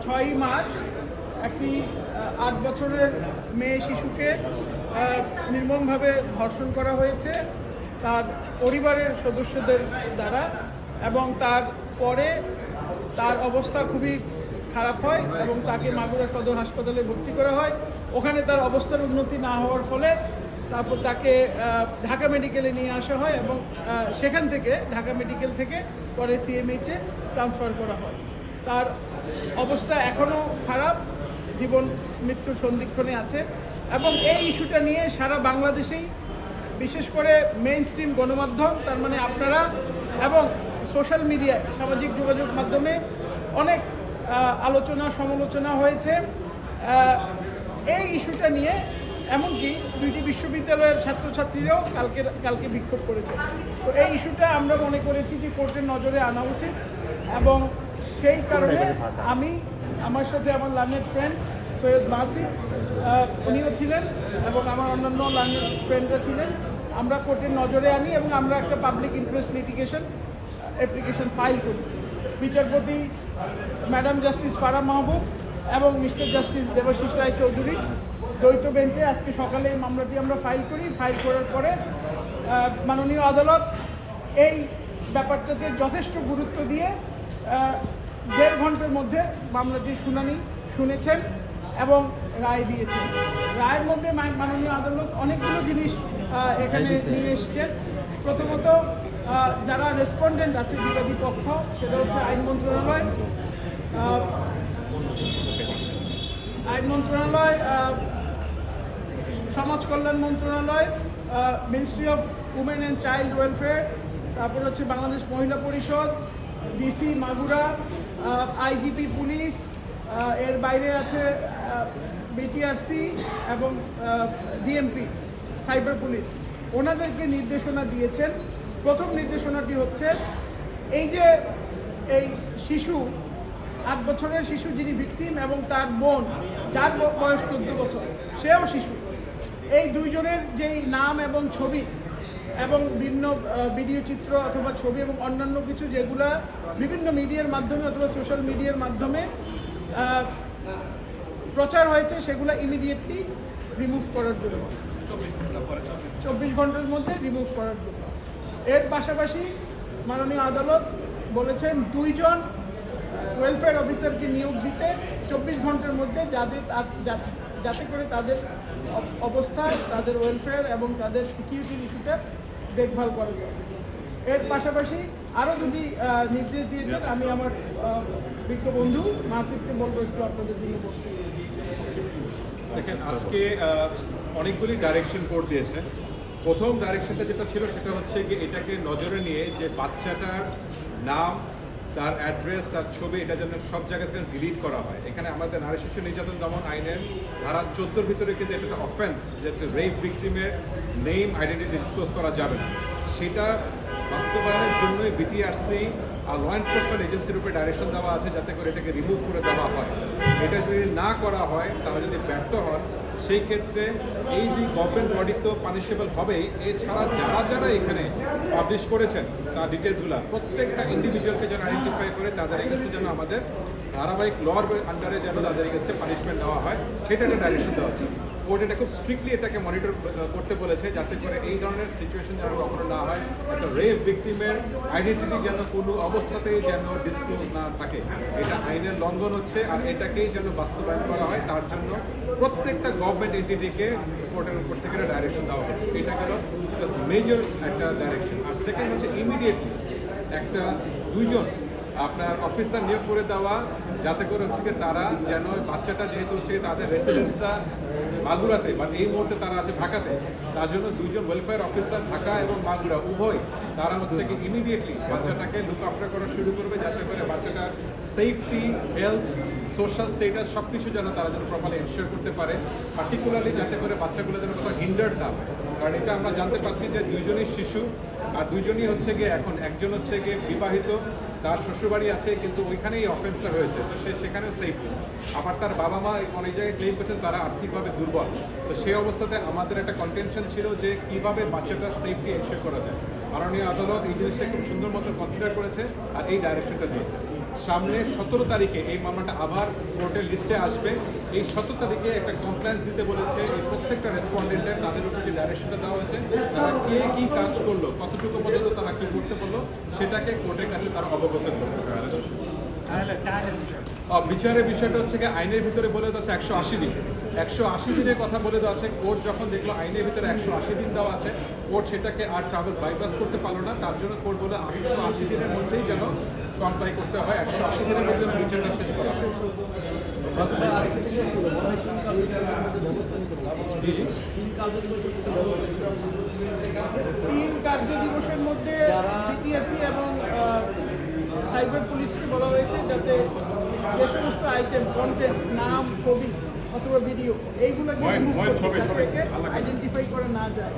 6ই March একটি 8 বছরের মেয়ে শিশুকে নির্মমভাবে ধর্ষণ করা হয়েছে তার পরিবারের সদস্যদের দ্বারা, এবং তার পরে তার অবস্থা খুবই খারাপ হয় এবং তাকে মাগুরা সদর হাসপাতালে ভর্তি করা হয়। ওখানে তার অবস্থার উন্নতি না হওয়ার ফলে তারপর তাকে ঢাকা মেডিকেলে নিয়ে আসা হয় এবং সেখান থেকে ঢাকা মেডিকেল থেকে পরে সিএমএইচে ট্রান্সফার করা হয়। তার অবস্থা এখনও খারাপ, জীবন মৃত্যুর সন্ধিক্ষণে আছে এবং এই ইস্যুটা নিয়ে সারা বাংলাদেশেই বিশেষ করে মেইন স্ট্রিম গণমাধ্যম, তার মানে আপনারা এবং সোশ্যাল মিডিয়ায় সামাজিক যোগাযোগ মাধ্যমে অনেক আলোচনা সমালোচনা হয়েছে এই ইস্যুটা নিয়ে। এমনকি 2টি বিশ্ববিদ্যালয়ের ছাত্রছাত্রীরাও কালকে বিক্ষোভ করেছে। তো এই ইস্যুটা আমরা মনে করেছি যে কোর্টের নজরে আনা উচিত, এবং সেই কারণে আমার সাথে আমার লার্নেড ফ্রেন্ড সৈয়দ মাসিফ উনিও ছিলেন এবং আমার অন্যান্য লার্নেড ফ্রেন্ডরা ছিলেন। আমরা কোর্টের নজরে আনি এবং আমরা একটা public interest litigation application file করি। বিচারপতি ম্যাডাম জাস্টিস ফারাহ মাহবুব এবং মিস্টার জাস্টিস দেবাশিস রায় চৌধুরী দ্বৈত বেঞ্চে আজকে সকালে এই মামলাটি আমরা ফাইল করি। ফাইল করার পরে মাননীয় আদালত এই ব্যাপারটাতে যথেষ্ট গুরুত্ব দিয়ে 1.5 ঘন্টার মধ্যে মামলাটির শুনানি শুনেছেন এবং রায় দিয়েছেন। রায়ের মধ্যে মাননীয় আদালত অনেকগুলো জিনিস এখানে নিয়ে এসছেন। প্রথমত যারা রেসপন্ডেন্ট আছে বিবাদী পক্ষ, সেটা হচ্ছে আইন মন্ত্রণালয়, সমাজ কল্যাণ মন্ত্রণালয়, ministry of women and child welfare, তারপর হচ্ছে বাংলাদেশ মহিলা পরিষদ, ডিসি মাগুরা, আইজিপি পুলিশ, এর বাইরে আছে বিটিআরসি এবং ডিএমপি সাইবার পুলিশ। ওনাদেরকে নির্দেশনা দিয়েছেন। প্রথম নির্দেশনাটি হচ্ছে এই শিশু 8 বছরের শিশু যিনি ভিকটিম এবং তার বোন যার বয়স 14 বছর, সেও শিশু, এই দুইজনের যেই নাম এবং ছবি এবং বিভিন্ন ভিডিও চিত্র অথবা ছবি এবং অন্যান্য কিছু যেগুলা বিভিন্ন মিডিয়ার মাধ্যমে অথবা সোশ্যাল মিডিয়ার মাধ্যমে প্রচার হয়েছে, সেগুলো ইমিডিয়েটলি রিমুভ করার জন্য 24 ঘন্টার মধ্যে রিমুভ করার জন্য। এর পাশাপাশি মাননীয় আদালত বলেছেন 2 জন ওয়েলফেয়ার অফিসারকে নিয়োগ দিতে 24 ঘন্টার মধ্যে, যাতে করে তাদের অবস্থা, তাদের ওয়েলফেয়ার এবং তাদের সিকিউরিটির ইস্যুটা দেখভাল করা যায়। এর পাশাপাশি আরও 2টি নির্দেশ দিয়েছেন। আমি আমার বিশ্ববন্ধু মাসিফকে বলবো একটু আপনাদের জন্য বলতে। দেখেন, আজকে অনেকগুলি ডাইরেকশন কোর্ট দিয়েছে। প্রথম ডাইরেকশনটা যেটা ছিল সেটা হচ্ছে কি এটাকে নজরে নিয়ে যে বাচ্চাটার নাম, তার অ্যাড্রেস, তার ছবি, এটা যেন সব জায়গা থেকে ডিলিট করা হয়। এখানে আমাদের নারী শিশু নির্যাতন দমন আইনের ধারা 14 ভিতরে কিন্তু এটা একটা অফেন্স, যে রেপ ভিকটিমের নেম আইডেন্টিটি ডিসক্লোজ করা যাবে না। সেটা বাস্তবায়নের জন্যই বিটিআরসি আর ল এনফোর্সমেন্ট এজেন্সির উপরে ডাইরেকশন দেওয়া আছে যাতে করে এটাকে রিমুভ করে দেওয়া হয়। এটা যদি না করা হয়, তারা যদি ব্যর্থ হন, সেই ক্ষেত্রে এই যে গভর্নমেন্ট বডি তো পানিশেবল হবেই, এছাড়া যারা এখানে পাবলিশ করেছেন তার ডিটেলসগুলো প্রত্যেকটা ইন্ডিভিজুয়ালকে যেন আইডেন্টিফাই করে তাদের এগেন্সে যেন আমাদের ধারাবাহিক লর আন্ডারে যেন তাদের এগেন্সে পানিশমেন্ট দেওয়া হয়, সেটা একটা ডাইরেকশন দেওয়া আছে। কোর্ট এটা খুব স্ট্রিক্টলি এটাকে মনিটর করতে বলেছে যাতে করে এই ধরনের সিচুয়েশন যেন কখনো না হয়। একটা রেপ ভিকটিমের আইডেন্টিটি যেন কোনো অবস্থাতেই যেন ডিসক্লোজ না থাকে, এটা আইনের লঙ্ঘন হচ্ছে। আর এটাকেই যেন বাস্তবায়ন করা হয়, তার জন্য প্রত্যেকটা গভর্নমেন্ট এন্টিটিকে কোর্টের উপর থেকে ডাইরেকশন দেওয়া হবে। এটা গেল মেজর একটা ডাইরেকশন। আর সেকেন্ড হচ্ছে ইমিডিয়েটলি একটা 2 জন আপনার অফিসার নিয়োগ করে দেওয়া, যাতে করে হচ্ছে তারা যেন বাচ্চাটা যেহেতু হচ্ছে তাদের রেসিডেন্সটা মাগুরাতে, বা এই মুহূর্তে তারা আছে ঢাকাতে, তার জন্য 2 জন ওয়েলফেয়ার অফিসার ঢাকা এবং মাগুরা উভয় তারা হচ্ছে কি ইমিডিয়েটলি বাচ্চাটাকে লুক আফটার করা শুরু করবে, যাতে করে বাচ্চাটার সেফটি, হেলথ, সোশ্যাল স্টেটাস সব কিছু যেন তারা যেন প্রপারলি এনশিওর করতে পারে। পার্টিকুলারলি যাতে করে বাচ্চাগুলো যেন কোথাও হিন্ডার্ড না হয়, কারণ এটা আমরা জানতে পারছি যে 2 জনই শিশু, আর 2 জনই হচ্ছে গিয়ে এখন একজন হচ্ছে গিয়ে বিবাহিত, তার শ্বশুরবাড়ি আছে, কিন্তু ওইখানেই অফেন্সটা হয়েছে, তো সে সেখানেও সেফ নেই। আবার তার বাবা মা অনেক জায়গায় ক্লেম করছেন তারা আর্থিকভাবে দুর্বল। তো সেই অবস্থাতে আমাদের একটা কন্টেনশন ছিল যে কীভাবে বাচ্চাটার সেফটি এনশিওর করা যায়। মাননীয় আদালত এই জিনিসটা খুব সুন্দর মতো কনসিডার করেছে আর এই ডাইরেকশনটা দিয়েছে। সামনে 17 তারিখে এই মামলাটা আবার কোর্টের লিস্টে আসবে। এই 17 তারিখে একটা কমপ্লেন্স দিতে বলেছে এই প্রত্যেকটা রেসপন্ডেন্টের, তাদের উপর যে ডাইরেকশনটা দেওয়া হয়েছে, তারা কে কী কাজ করলো, কতটুকু পর্যন্ত তারা কী করতে পারলো, সেটাকে কোর্টের কাছে তারা অবগত করবে। বিচারের বিষয়টা হচ্ছে কি আইনের ভিতরে বলে দেওয়া আছে 180 দিন। 180 দিনের কথা বলে দেওয়া আছে। কোর্ট যখন দেখলো আইনের ভিতরে 180 দিন দেওয়া আছে, কোর্ট সেটাকে আর ট্রাভেল বাইপাস করতে পারলো না। তার জন্য কোর্ট বলে 180 দিনের মধ্যেই যেন কমপ্লাই করতে হয়, 180 দিনের মধ্যে যেন বিচারটা শেষ করা হয়। জি জি। 3 কার্য দিবসের মধ্যে বিটিআরসি এবং সাইবার পুলিশকে বলা হয়েছে যাতে যে সমস্ত আইটেম, কন্টেন্ট, নাম, ছবি অথবা ভিডিও এইগুলোকে আইডেন্টিফাই করা না যায়।